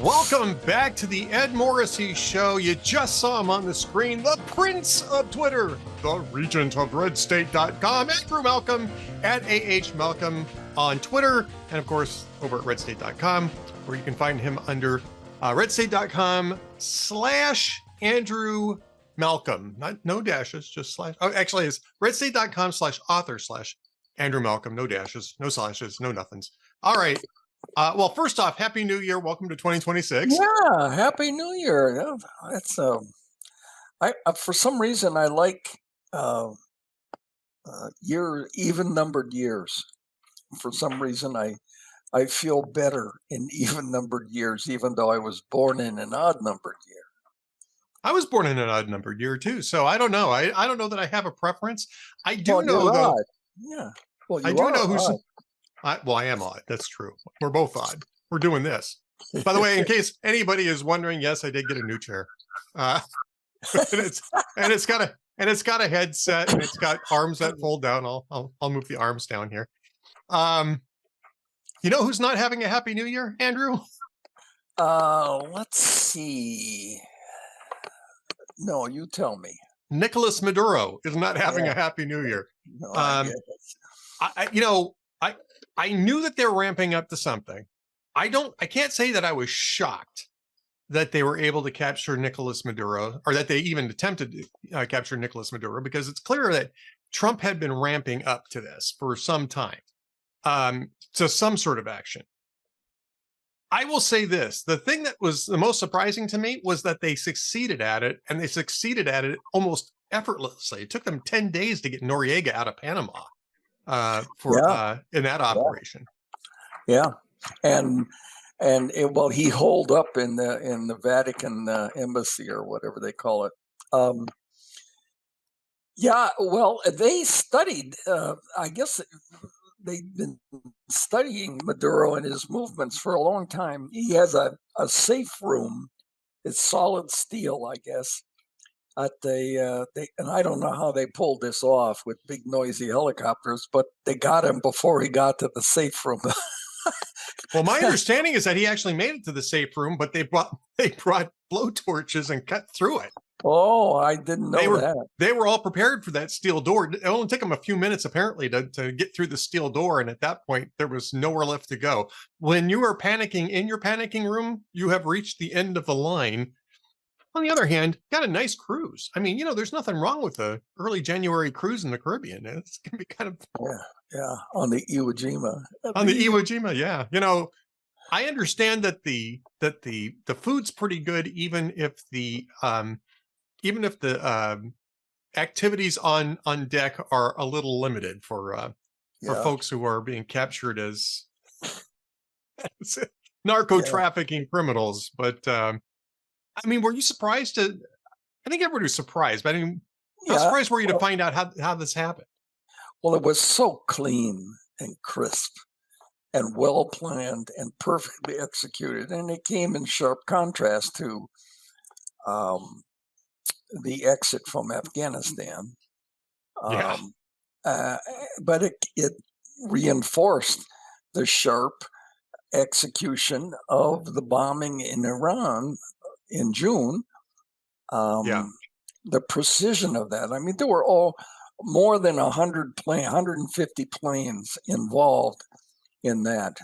Welcome back to the Ed Morrissey Show. You just saw him on the screen, the Prince of Twitter, the Regent of RedState.com, Andrew Malcolm at AH Malcolm on Twitter, and of course over at RedState.com, where you can find him under RedState.com/Andrew Malcolm. No dashes, just slash. Oh, actually, it's RedState.com/author/Andrew Malcolm. No dashes, no slashes, no nothings. All right. Well, first off, Happy New Year. Welcome to 2026. Yeah, Happy New Year. That's for some reason I like even numbered years. For some reason I feel better in even numbered years, even though I was born in an odd numbered year. I was born in an odd numbered year too, so I don't know. I don't know that I have a preference. I do know though. Odd. Yeah. Well, I do know who's. I am odd. That's true. We're both odd. We're doing this. By the way, in case anybody is wondering, yes, I did get a new chair. And it's got a headset and it's got arms that fold down. I'll move the arms down here. You know who's not having a Happy New Year, Andrew? Let's see. No, you tell me. Nicolas Maduro is not having a Happy New Year. No, I knew that they were ramping up to something. I can't say that I was shocked that they were able to capture Nicolas Maduro, or that they even attempted to capture Nicolas Maduro, because it's clear that Trump had been ramping up to this for some time, to some sort of action. I will say this, the thing that was the most surprising to me was that they succeeded at it, and they succeeded at it almost effortlessly. It took them 10 days to get Noriega out of Panama. In that operation. Yeah. And he holed up in the Vatican embassy or whatever they call it. They studied, I guess they've been studying Maduro and his movements for a long time. He has a safe room. It's solid steel, I guess. And I don't know how they pulled this off with big noisy helicopters, but they got him before he got to the safe room. Well, my understanding is that he actually made it to the safe room, but they brought blowtorches and cut through it. Oh, I didn't know that. They were all prepared for that steel door. It only took them a few minutes, apparently, to get through the steel door. And at that point, there was nowhere left to go. When you are panicking in your panicking room, you have reached the end of the line. On the other hand, got a nice cruise. I mean, there's nothing wrong with the early January cruise in the Caribbean. It's going to be kind of... Yeah, on the Iwo Jima. Iwo Jima, yeah. I understand that the food's pretty good, even if the activities on deck are a little limited for folks who are being captured as narco trafficking criminals. But I mean, were you surprised I think everybody was surprised, but I mean, how surprised were you to find out how this happened? Well, it was so clean and crisp and well planned and perfectly executed. And it came in sharp contrast to the exit from Afghanistan. But it reinforced the sharp execution of the bombing in Iran in June. The precision of that. I mean, there were more than 150 planes involved in that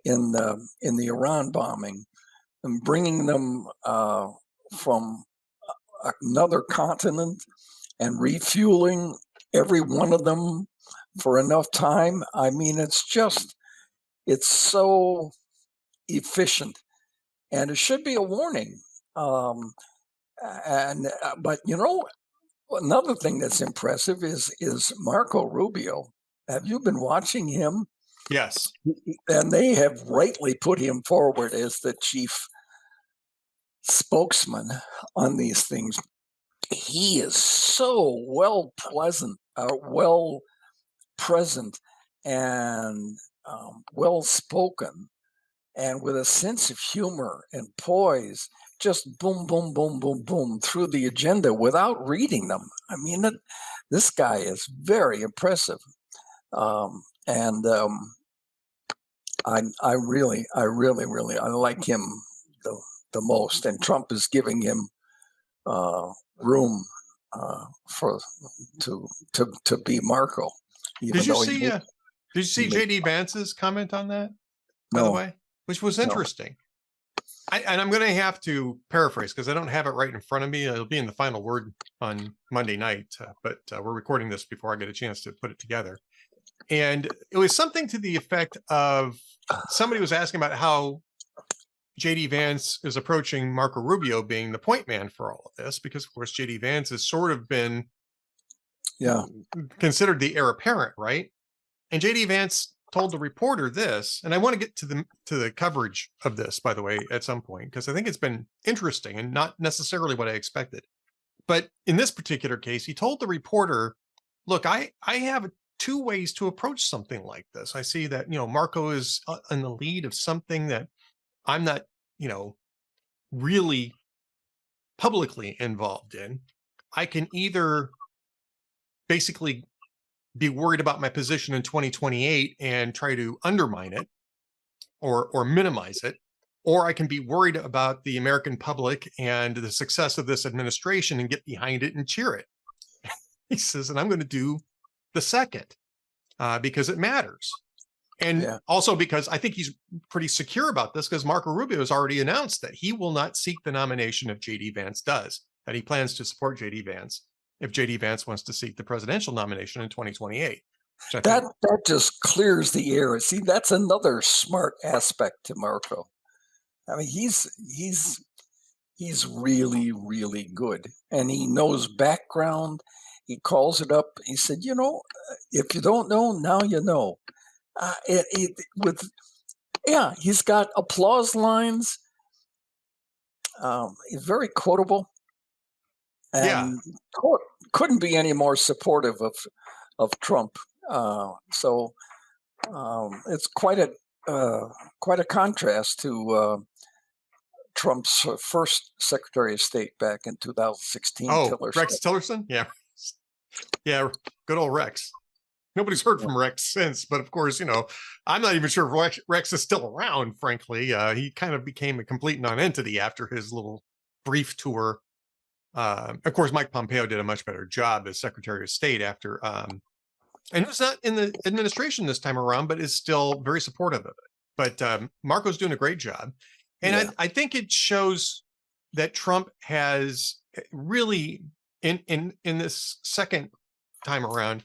in the Iran bombing, and bringing them from another continent and refueling every one of them for enough time. I mean, it's so efficient, and it should be a warning. But another thing that's impressive is Marco Rubio. Have you been watching him? Yes. And they have rightly put him forward as the chief spokesman on these things. He is so well present and well spoken, and with a sense of humor and poise, just boom, boom, boom, boom, boom through the agenda without reading them. I mean, this guy is very impressive. I really like him the most, and Trump is giving him room for to be Marco, even Did you though see? Did you see J.D. Vance's comment on that? By the way, which was interesting. And I'm going to have to paraphrase because I don't have it right in front of me. It'll be in the final word on Monday night, but we're recording this before I get a chance to put it together. And it was something to the effect of somebody was asking about how J.D. Vance is approaching Marco Rubio being the point man for all of this, because, of course, J.D. Vance has sort of been considered the heir apparent, right? And J.D. Vance told the reporter this, and I want to get to the coverage of this, by the way, at some point, because I think it's been interesting and not necessarily what I expected. But in this particular case, he told the reporter, look, I have two ways to approach something like this. I see that, Marco is in the lead of something that I'm not, really publicly involved in. I can either basically be worried about my position in 2028 and try to undermine it or minimize it, or I can be worried about the American public and the success of this administration and get behind it and cheer it. He says, and I'm going to do the second because it matters. And also because I think he's pretty secure about this, because Marco Rubio has already announced that he will not seek the nomination if J.D. Vance does, that he plans to support J.D. Vance if J.D. Vance wants to seek the presidential nomination in 2028. That just clears the air. See, that's another smart aspect to Marco. I mean, he's really, really good, and he knows background. He calls it up. He said, if you don't know, now you know. He's got applause lines. He's very quotable, and couldn't be any more supportive of Trump. So it's quite a contrast to Trump's first Secretary of State back in 2016. Tillerson. Rex Tillerson? Yeah, good old Rex. Nobody's heard from Rex since, but of course, I'm not even sure if Rex is still around, frankly. He kind of became a complete non-entity after his little brief tour. Of course, Mike Pompeo did a much better job as Secretary of State after, and who's not in the administration this time around, but is still very supportive of it. But Marco's doing a great job. And I think it shows that Trump has really, in this second time around,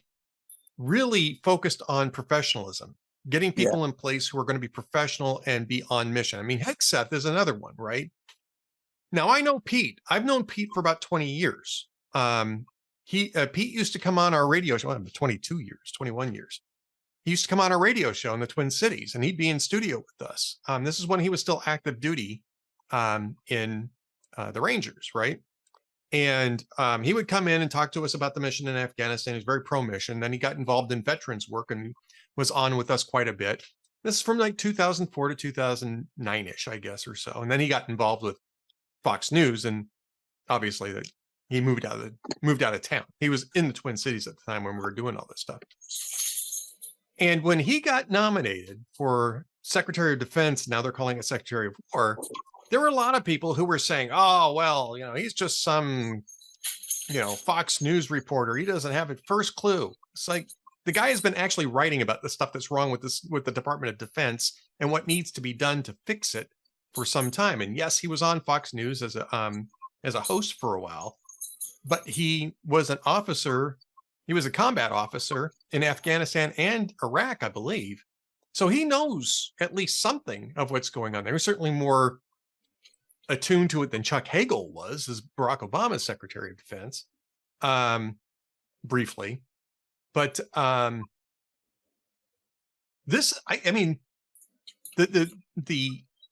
really focused on professionalism, getting people in place who are going to be professional and be on mission. I mean, Hegseth is another one, right? Now, I know Pete. I've known Pete for about 20 years. Pete used to come on our radio show, 21 years. He used to come on our radio show in the Twin Cities, and he'd be in studio with us. This is when he was still active duty in the Rangers, right? And he would come in and talk to us about the mission in Afghanistan. He's very pro-mission. Then he got involved in veterans work and was on with us quite a bit. This is from like 2004 to 2009-ish, I guess, or so. And then he got involved with Fox News, and obviously that he moved out of town. He was in the Twin Cities at the time when we were doing all this stuff. And when he got nominated for Secretary of Defense, now they're calling it Secretary of War, there were a lot of people who were saying, oh, well, he's just some, Fox News reporter. He doesn't have a first clue. It's like the guy has been actually writing about the stuff that's wrong with the Department of Defense and what needs to be done to fix it for some time. And yes, he was on Fox News as a host for a while, but he was an officer. He was a combat officer in Afghanistan and Iraq, I believe. So he knows at least something of what's going on there. He's certainly more attuned to it than Chuck Hagel was as Barack Obama's Secretary of Defense, briefly. But the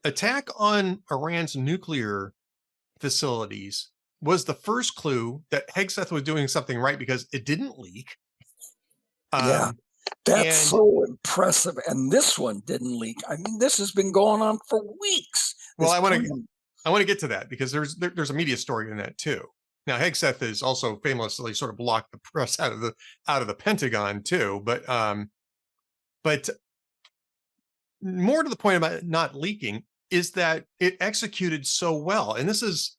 attack on Iran's nuclear facilities was the first clue that Hegseth was doing something right because it didn't leak. That's so impressive. And this one didn't leak. I mean, this has been going on for weeks. Well, I want to get to that because there's a media story in that too. Now, Hegseth is also famously sort of blocked the press out of the Pentagon too. But more to the point about it not leaking, is that it executed so well. And this is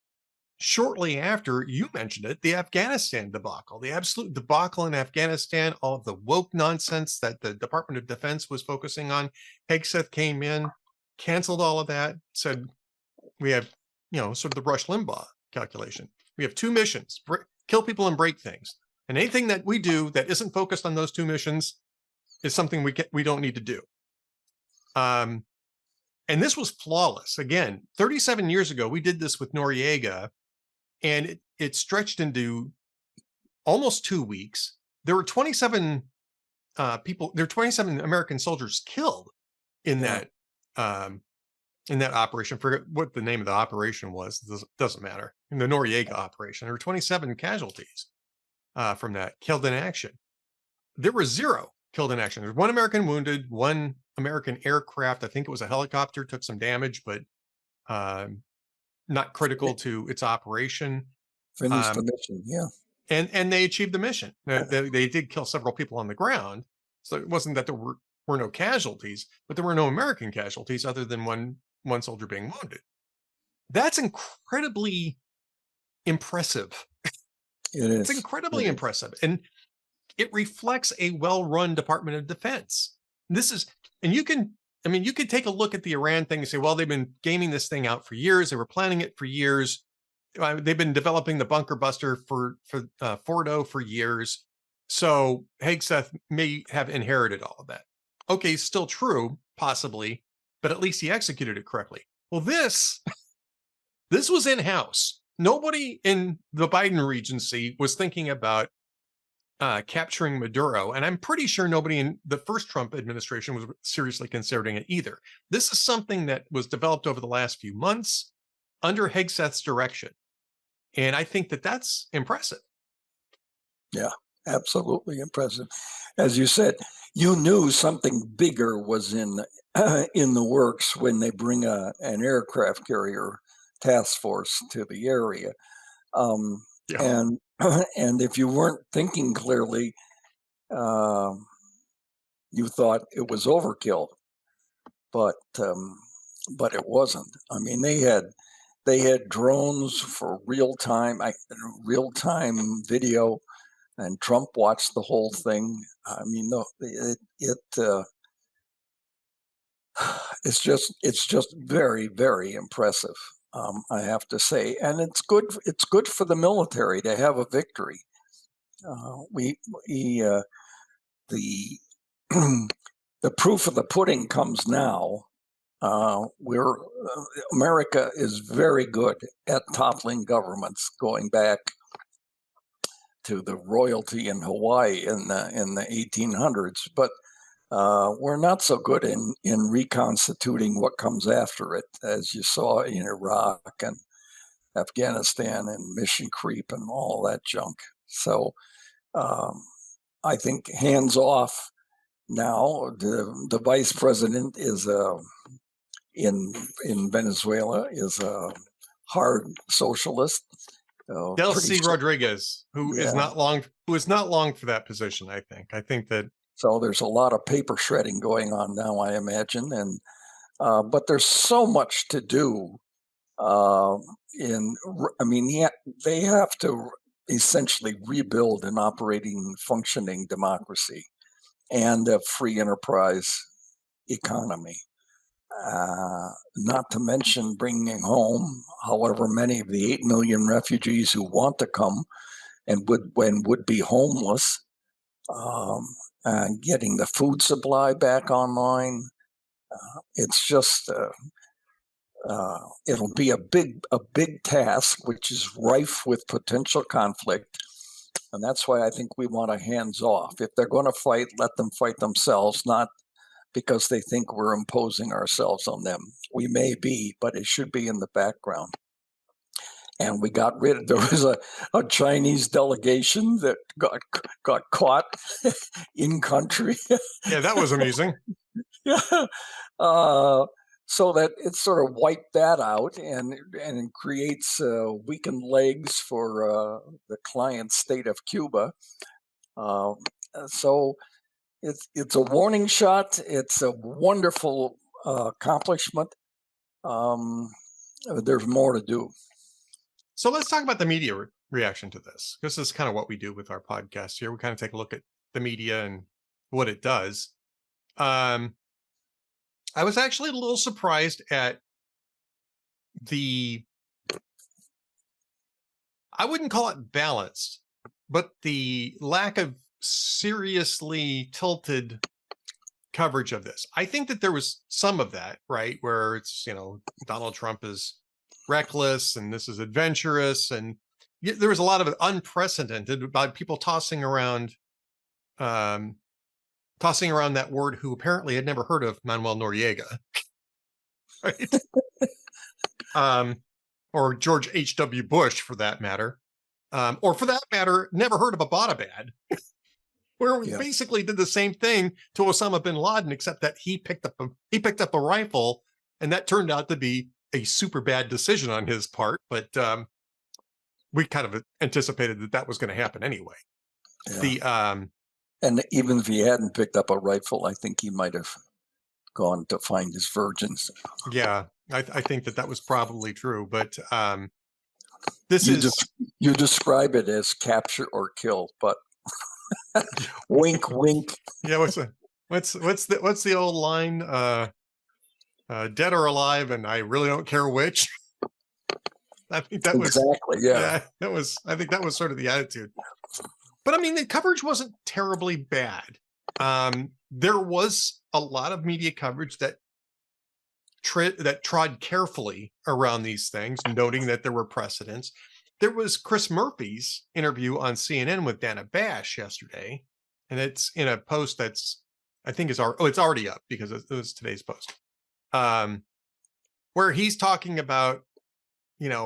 shortly after, you mentioned it, the Afghanistan debacle, the absolute debacle in Afghanistan, all of the woke nonsense that the Department of Defense was focusing on. Hegseth came in, canceled all of that, said, we have, sort of the Rush Limbaugh calculation. We have 2 missions, kill people and break things. And anything that we do that isn't focused on those 2 missions is something we don't need to do. And this was flawless. Again, 37 years ago, we did this with Noriega, and it stretched into almost 2 weeks. There were 27 people. There were 27 American soldiers killed in that operation. I forget what the name of the operation was. Doesn't matter. In the Noriega operation, there were 27 casualties from that, killed in action. There were 0 killed in action. There's 1 American wounded, 1 American aircraft. I think it was a helicopter, took some damage, but not critical to its operation. Finished the mission, yeah. And they achieved the mission. They did kill several people on the ground. So it wasn't that there were no casualties, but there were no American casualties other than one soldier being wounded. That's incredibly impressive. It is. It's incredibly impressive. And it reflects a well-run Department of Defense. You can take a look at the Iran thing and say, well, they've been gaming this thing out for years. They were planning it for years. They've been developing the bunker buster for Fordo for years. So Hegseth may have inherited all of that. Okay, still true, possibly, but at least he executed it correctly. Well, this was in-house. Nobody in the Biden Regency was thinking about capturing Maduro. And I'm pretty sure nobody in the first Trump administration was seriously considering it either. This is something that was developed over the last few months under Hegseth's direction. And I think that that's impressive. Yeah, absolutely impressive. As you said, you knew something bigger was in the works when they bring an aircraft carrier task force to the area. And if you weren't thinking clearly, you thought it was overkill, but it wasn't. I mean, they had drones for real time video, and Trump watched the whole thing. I mean, it's just very, very impressive. I have to say, and it's good for the military to have a victory. The proof of the pudding comes now. America is very good at toppling governments, going back to the royalty in Hawaii in the 1800s, but we're not so good in reconstituting what comes after it, as you saw in Iraq and Afghanistan and mission creep and all that junk. So I think hands off now. The vice president is in Venezuela is a hard socialist. Delcy Rodriguez, who is not long for that position. I think that. So there's a lot of paper shredding going on now, I imagine, and but there's so much to do. They have to essentially rebuild an operating, functioning democracy and a free enterprise economy. Not to mention bringing home however many of the 8 million refugees who want to come and would be homeless. Getting the food supply back online. It's just it'll be a big task, which is rife with potential conflict, and that's why I think we want a hands off. If they're going to fight, let them fight themselves, not because they think we're imposing ourselves on them. We may be, but it should be in the background. And we got rid of, there was a Chinese delegation that got caught in country. Yeah, that was amusing. Yeah. So that it sort of wiped that out and it creates weakened legs for the client state of Cuba. So it's a warning shot. It's a wonderful accomplishment. there's more to do. So let's talk about the media reaction to this. This is kind of what we do with our podcast here. We kind of take a look at the media and what it does. I was actually a little surprised at I wouldn't call it balanced, but the lack of seriously tilted coverage of this. I think that there was some of that, right? Where it's, Donald Trump is reckless and this is adventurous. And there was a lot of unprecedented about people tossing around that word who apparently had never heard of Manuel Noriega. Right. Or George H.W. Bush, for that matter. Or for that matter, never heard of Abbottabad, where we basically did the same thing to Osama bin Laden, except that he picked up a rifle, and that turned out to be a super bad decision on his part. But we kind of anticipated that was going to happen anyway. Yeah. And even if he hadn't picked up a rifle, I think he might have gone to find his virgins. Yeah, I think that was probably true. But you describe it as capture or kill, but wink, wink. Yeah, what's the old line? Dead or alive, and I really don't care which. I think that was exactly. Yeah, I think that was sort of the attitude. But I mean, the coverage wasn't terribly bad. There was a lot of media coverage that trod carefully around these things, noting that there were precedents. There was Chris Murphy's interview on CNN with Dana Bash yesterday, and it's in a post that's, I think, it's already up because it was today's post, where he's talking about,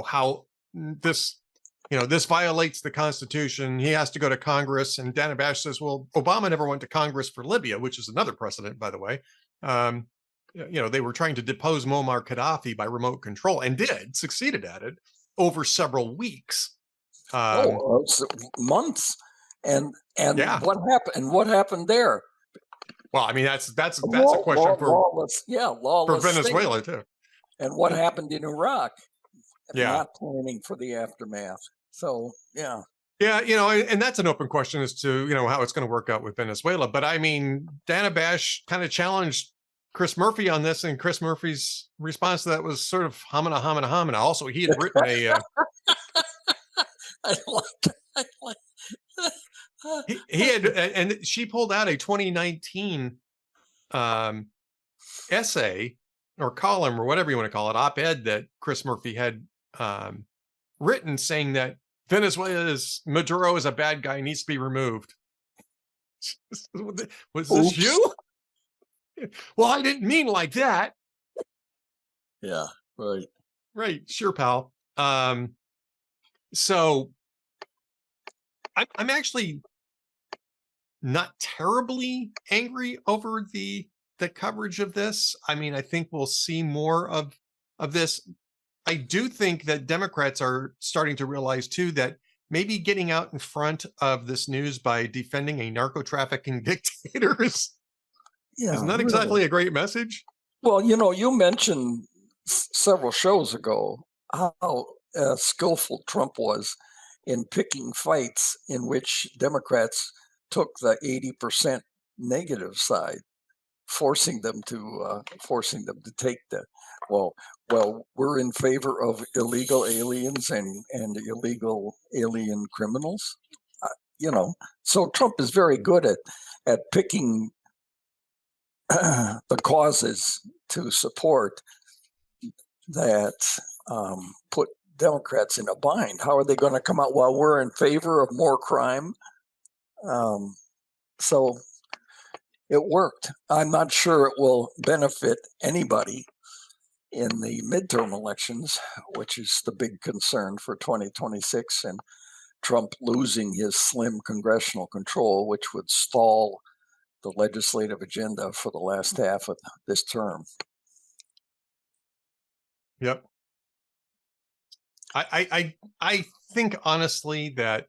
how this violates the Constitution. He has to go to Congress, and Dana Bash says, well, Obama never went to Congress for Libya, which is another precedent, by the way. They were trying to depose Muammar Gaddafi by remote control, and succeeded at it over several weeks. Months. And what happened? And what happened there? Well, I mean, that's a question for lawless for Venezuela state. too. And what happened in Iraq? Yeah, not planning for the aftermath. So yeah, and that's an open question as to how it's going to work out with Venezuela. But I mean, Dana Bash kind of challenged Chris Murphy on this, and Chris Murphy's response to that was sort of homina, homina, homina. Also, he had written a. I like he had, and she pulled out a 2019 essay or column or whatever you want to call it, op-ed that Chris Murphy had written, saying that Maduro is a bad guy, needs to be removed. Was this you? Well, I didn't mean like that. Yeah, right. Right, sure, pal. So I'm actually not terribly angry over the coverage of this. I mean, I think we'll see more of this. I do think that Democrats are starting to realize too that maybe getting out in front of this news by defending a narco-trafficking dictator is not exactly a great message. Well, you mentioned several shows ago how skillful Trump was in picking fights in which Democrats took the 80% negative side, forcing them to take we're in favor of illegal aliens and illegal alien criminals. So Trump is very good at picking the causes to support that put Democrats in a bind. How are they going to come out? Well, we're in favor of more crime. So it worked. I'm not sure it will benefit anybody in the midterm elections, which is the big concern for 2026, and Trump losing his slim congressional control, which would stall the legislative agenda for the last half of this term. Yep. I think honestly that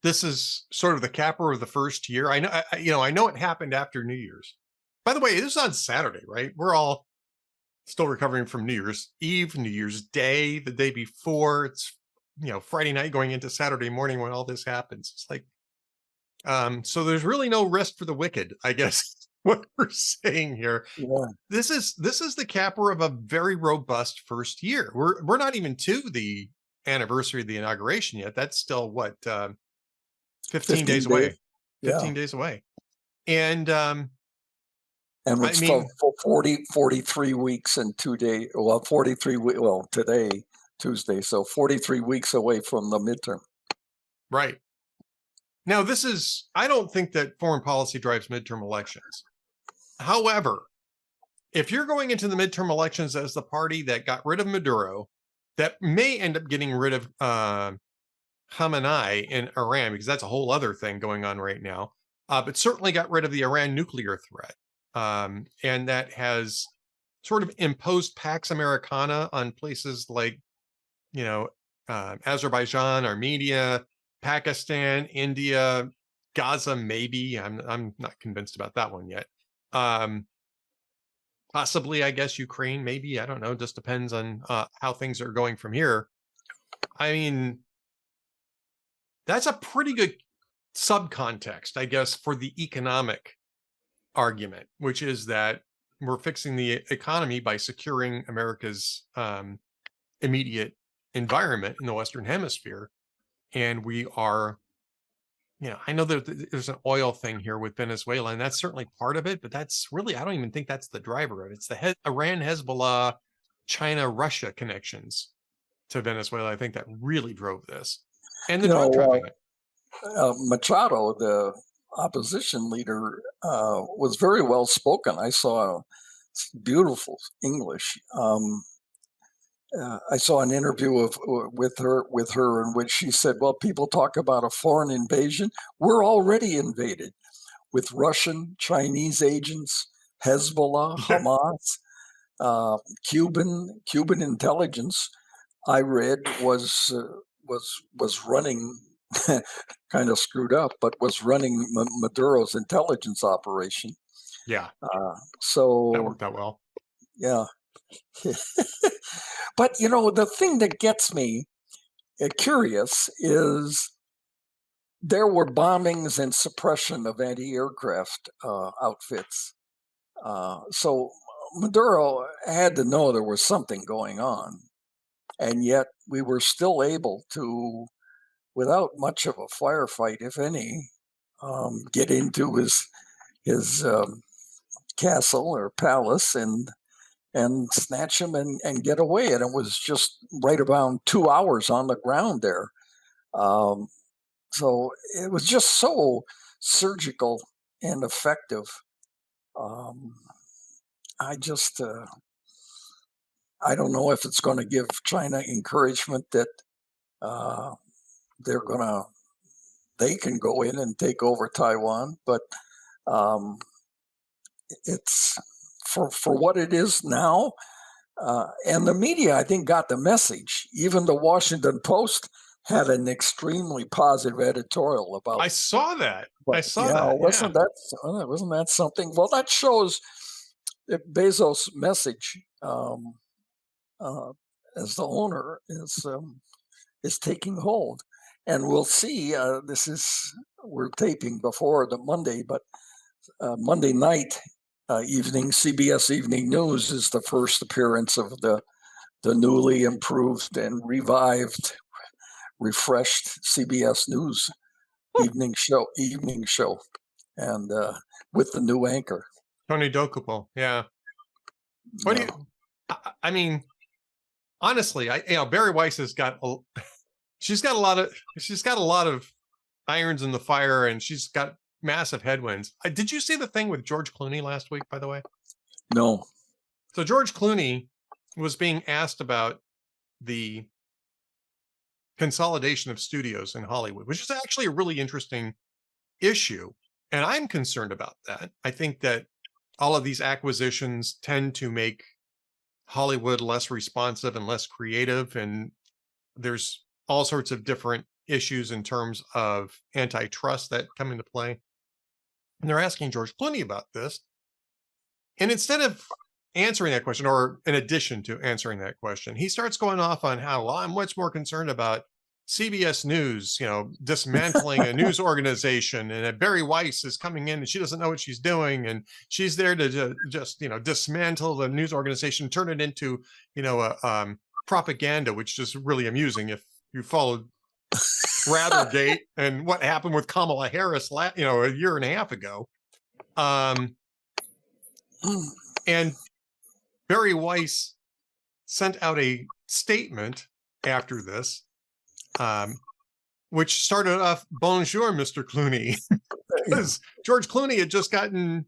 this is sort of the capper of the first year. I know it happened after New Year's. By the way, this is on Saturday, right? still recovering from New Year's Eve, New Year's Day, the day before. It's, Friday night going into Saturday morning when all this happens. It's like, so there's really no rest for the wicked, I guess, what we're saying here. Yeah. This is the capper of a very robust first year. We're not even to the anniversary of the inauguration yet. That's still what, 15 days away. Yeah. 15 days away. And And I it's mean, for 43 weeks and 2 days. Well, 43, well, today, Tuesday. So 43 weeks away from the midterm. right. Now, I don't think that foreign policy drives midterm elections. However, if you're going into the midterm elections as the party that got rid of Maduro, that may end up getting rid of Khamenei in Iran, because that's a whole other thing going on right now, but certainly got rid of the Iran nuclear threat. And that has sort of imposed Pax Americana on places like, Azerbaijan, Armenia, Pakistan, India, Gaza, maybe. I'm not convinced about that one yet. Possibly, I guess, Ukraine, maybe. I don't know. Just depends on how things are going from here. I mean, that's a pretty good subcontext, I guess, for the economic argument, which is that we're fixing the economy by securing America's immediate environment in the Western Hemisphere. And we are, I know that there's an oil thing here with Venezuela, and that's certainly part of it, but that's really, I don't even think that's the driver of it. It's the Iran, Hezbollah, China, Russia connections to Venezuela. I think that really drove this. And the drug trafficking. Machado, the opposition leader, was very well spoken. I saw beautiful English. I saw an interview with her in which she said, "Well, people talk about a foreign invasion. We're already invaded with Russian, Chinese agents, Hezbollah, Hamas, Cuban intelligence. I read was running." Kind of screwed up, but was running Maduro's intelligence operation. Yeah. So that worked out well. Yeah. But, the thing that gets me curious is there were bombings and suppression of anti-aircraft outfits. So Maduro had to know there was something going on. And yet we were still able to, without much of a firefight, if any, get into his castle or palace and snatch him and get away. And it was just right around 2 hours on the ground there. So it was just so surgical and effective. I just, I don't know if it's going to give China encouragement that they can go in and take over Taiwan, but it's for what it is now. And the media, I think, got the message. Even the Washington Post had an extremely positive editorial about. I saw that. Wasn't that something? Well, that shows that Bezos' message as the owner is taking hold, and we'll see. We're taping before the Monday, but Monday night. Evening CBS Evening News is the first appearance of the newly improved and revived, refreshed CBS News evening show, and with the new anchor Tony Dokupo. Yeah. What do you? I mean, honestly, Barry Weiss has got she's got a lot of irons in the fire, and she's got massive headwinds. Did you see the thing with George Clooney last week, by the way? No. So George Clooney was being asked about the consolidation of studios in Hollywood, which is actually a really interesting issue. And I'm concerned about that. I think that all of these acquisitions tend to make Hollywood less responsive and less creative. And there's all sorts of different issues in terms of antitrust that come into play. And they're asking George Clooney about this. And instead of answering that question, or in addition to answering that question, he starts going off on how, well, I'm much more concerned about CBS News, dismantling a news organization, and that Barry Weiss is coming in and she doesn't know what she's doing, and she's there to just dismantle the news organization, turn it into propaganda, which is really amusing if you followed Rathergate and what happened with Kamala Harris, a year and a half ago. And Barry Weiss sent out a statement after this, which started off, "Bonjour, Mr. Clooney," because George Clooney had just gotten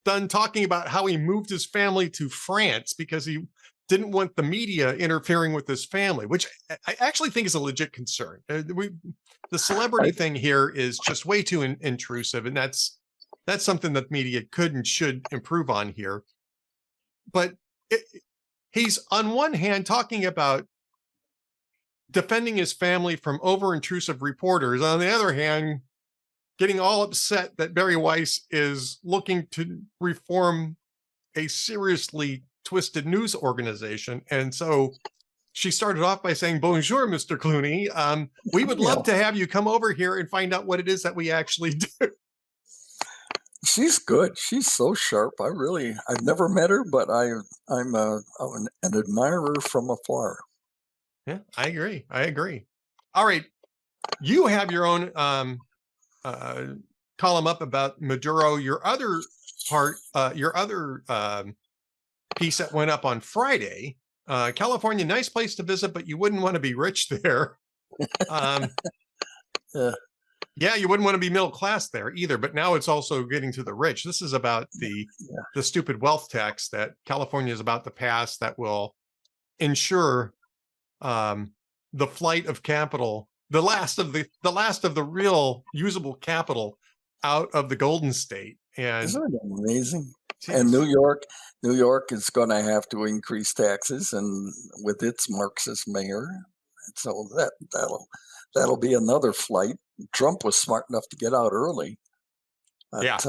done talking about how he moved his family to France because he didn't want the media interfering with his family, which I actually think is a legit concern. The celebrity thing here is just way too intrusive, and that's something that media could and should improve on here. But he's on one hand talking about defending his family from over-intrusive reporters. On the other hand, getting all upset that Barry Weiss is looking to reform a seriously twisted news organization. And so she started off by saying, "Bonjour, Mr. Clooney. We would love to have you come over here and find out what it is that we actually do." She's good. She's so sharp. I've never met her, but I'm an admirer from afar. Yeah, I agree. All right. You have your own column up about Maduro. Your other piece that went up on Friday, California, nice place to visit, but you wouldn't want to be rich there. Yeah, you wouldn't want to be middle class there either, but now it's also getting to the rich. This is about the stupid wealth tax that California is about to pass that will ensure the flight of capital, the last of the real usable capital out of the Golden State. And isn't it amazing? Geez. And New York is going to have to increase taxes, and with its Marxist mayor, so that'll be another flight. Trump was smart enough to get out early. But,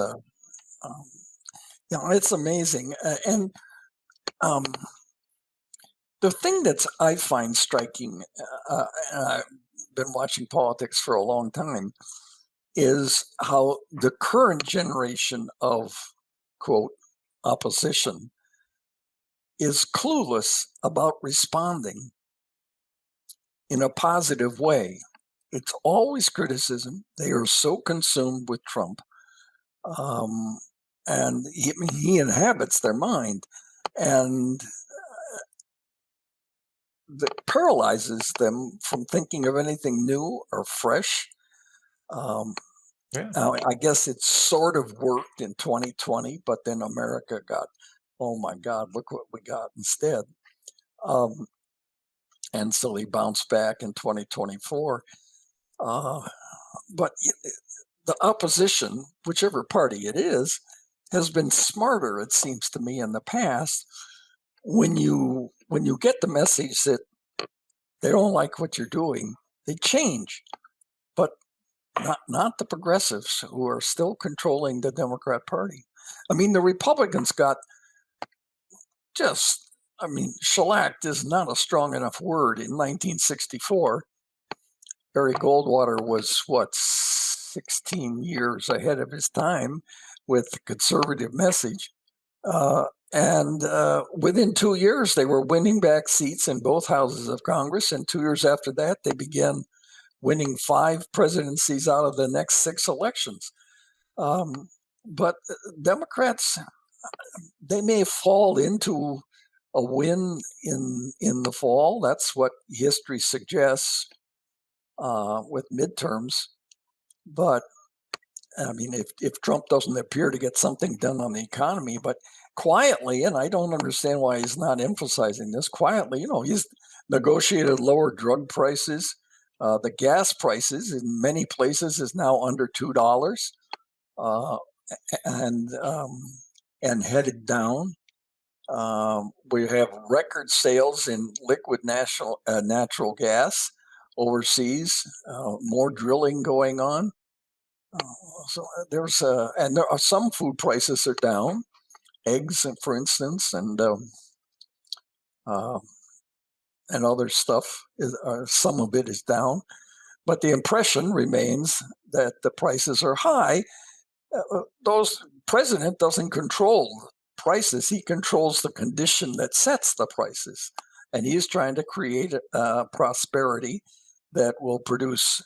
it's amazing. And the thing that I find striking, and I've been watching politics for a long time, is how the current generation of, quote, opposition is clueless about responding in a positive way. It's always criticism. They are so consumed with Trump. And he inhabits their mind. And that paralyzes them from thinking of anything new or fresh. Now, I guess it sort of worked in 2020, but then America got, oh my God, look what we got instead. And so he bounced back in 2024. But the opposition, whichever party it is, has been smarter, it seems to me, in the past. When you get the message that they don't like what you're doing, they change. But not the progressives, who are still controlling the Democrat Party. I mean, the Republicans got shellacked is not a strong enough word. In 1964, Barry Goldwater was, 16 years ahead of his time with conservative message. And within 2 years, they were winning back seats in both houses of Congress. And 2 years after that, they began winning 5 presidencies out of the next 6 elections. But Democrats, they may fall into a win in the fall. That's what history suggests with midterms. But I mean, if Trump doesn't appear to get something done on the economy, but quietly, and I don't understand why he's not emphasizing this, quietly, he's negotiated lower drug prices. The gas prices in many places is now under $2, and headed down. We have record sales in liquid natural gas overseas. More drilling going on. So there are some food prices are down. eggs, for instance, and other stuff. Some of it is down, but the impression remains that the prices are high. Those president doesn't control prices; he controls the condition that sets the prices, and he's trying to create prosperity that will produce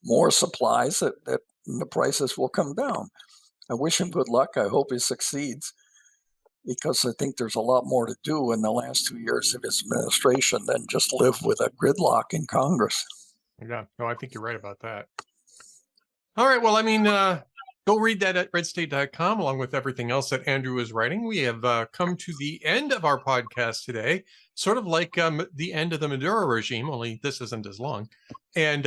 more supplies that the prices will come down. I wish him good luck. I hope he succeeds, because I think there's a lot more to do in the last 2 years of his administration than just live with a gridlock in Congress. Yeah, no, I think you're right about that. All right, well, I mean, go read that at redstate.com along with everything else that Andrew is writing. We have come to the end of our podcast today, sort of like the end of the Maduro regime, only this isn't as long and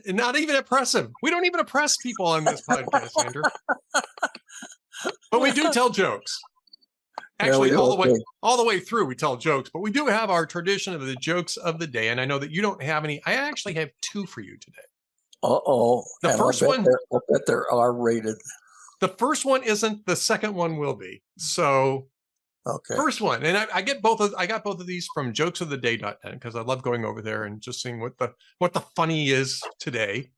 not even oppressive. We don't even oppress people on this podcast, Andrew. But we do tell jokes. Actually, all the way through, we tell jokes, but we do have our tradition of the jokes of the day. And I know that you don't have any. I actually have two for you today. Uh-oh. The first one, I'll bet they're R-rated. The first one isn't. The second one will be. So, okay. First one, and I got both of these from jokesoftheday.net because I love going over there and just seeing what the funny is today.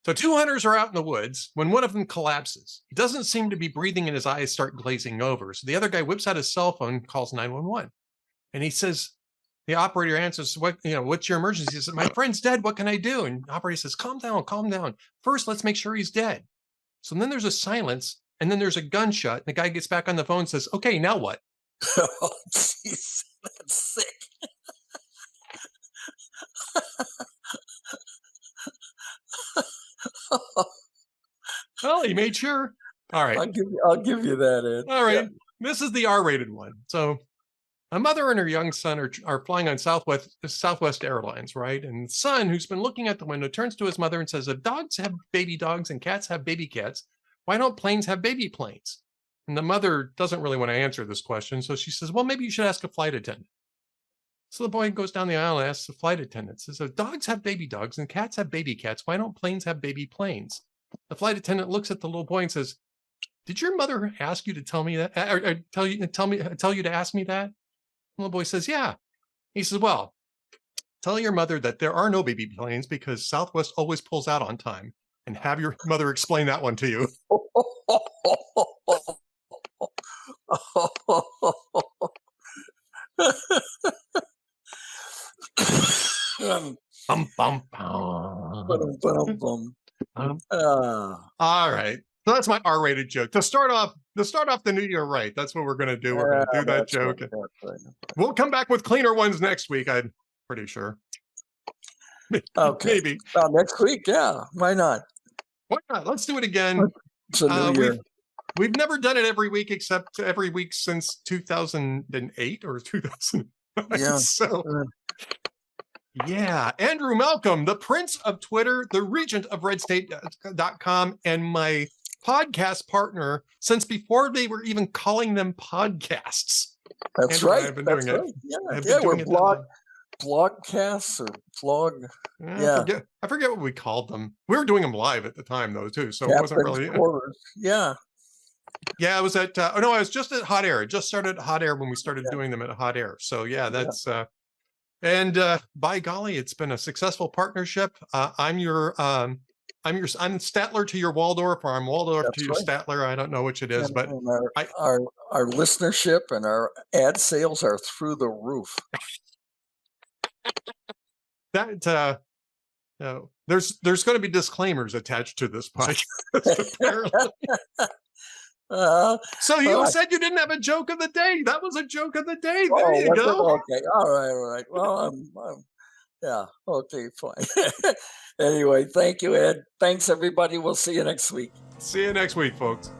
So 2 hunters are out in the woods when one of them collapses. He doesn't seem to be breathing and his eyes start glazing over. So the other guy whips out his cell phone, calls 911. And he says, the operator answers, what's your emergency? He says, my friend's dead. What can I do? And the operator says, calm down. First, let's make sure he's dead. So then there's a silence and then there's a gunshot. And the guy gets back on the phone and says, okay, now what? Oh, jeez, that's sick. Well, he made sure. All right. I'll give you that, Ed. All right. Yeah. This is the R-rated one. So a mother and her young son are flying on Southwest Airlines, right? And the son, who's been looking at the window, turns to his mother and says, if dogs have baby dogs and cats have baby cats, why don't planes have baby planes? And the mother doesn't really want to answer this question. So she says, well, maybe you should ask a flight attendant. So the boy goes down the aisle and asks the flight attendant, says, if dogs have baby dogs and cats have baby cats, why don't planes have baby planes? The flight attendant looks at the little boy and says, did your mother ask you to tell me that? Or tell you to ask me that? The little boy says, yeah. He says, well, tell your mother that there are no baby planes because Southwest always pulls out on time, and have your mother explain that one to you. All right. So that's my R-rated joke. To start off the new year right. That's what we're going to do. We're going to do that joke. Right. We'll come back with cleaner ones next week, I'm pretty sure. Okay. Maybe. Next week, yeah. Why not? Why not? Let's do it again. It's a new year. We've never done it every week except every week since 2008 or 2000. Yeah. So, yeah. Andrew Malcolm, the Prince of Twitter, the Regent of redstate.com, and my podcast partner since before they were even calling them podcasts. That's Andrew right. I've been That's doing right. it. Yeah, we're blogcasts or blog. Yeah. I forget what we called them. We were doing them live at the time, though, too. So it wasn't really. Quarters. Yeah. Yeah, I was at. I was just at Hot Air. It just started at Hot Air when we started doing them at Hot Air. So yeah, that's. And by golly, it's been a successful partnership. I'm Statler to your Waldorf, or I'm Waldorf to your Statler. I don't know which it is, but our listenership and our ad sales are through the roof. That there's going to be disclaimers attached to this podcast. Apparently. So you said you didn't have a joke of the day. That was a joke of the day. There you go. Okay. All right. Well, yeah. Okay, fine. Anyway, thank you, Ed. Thanks, everybody. We'll see you next week. See you next week, folks.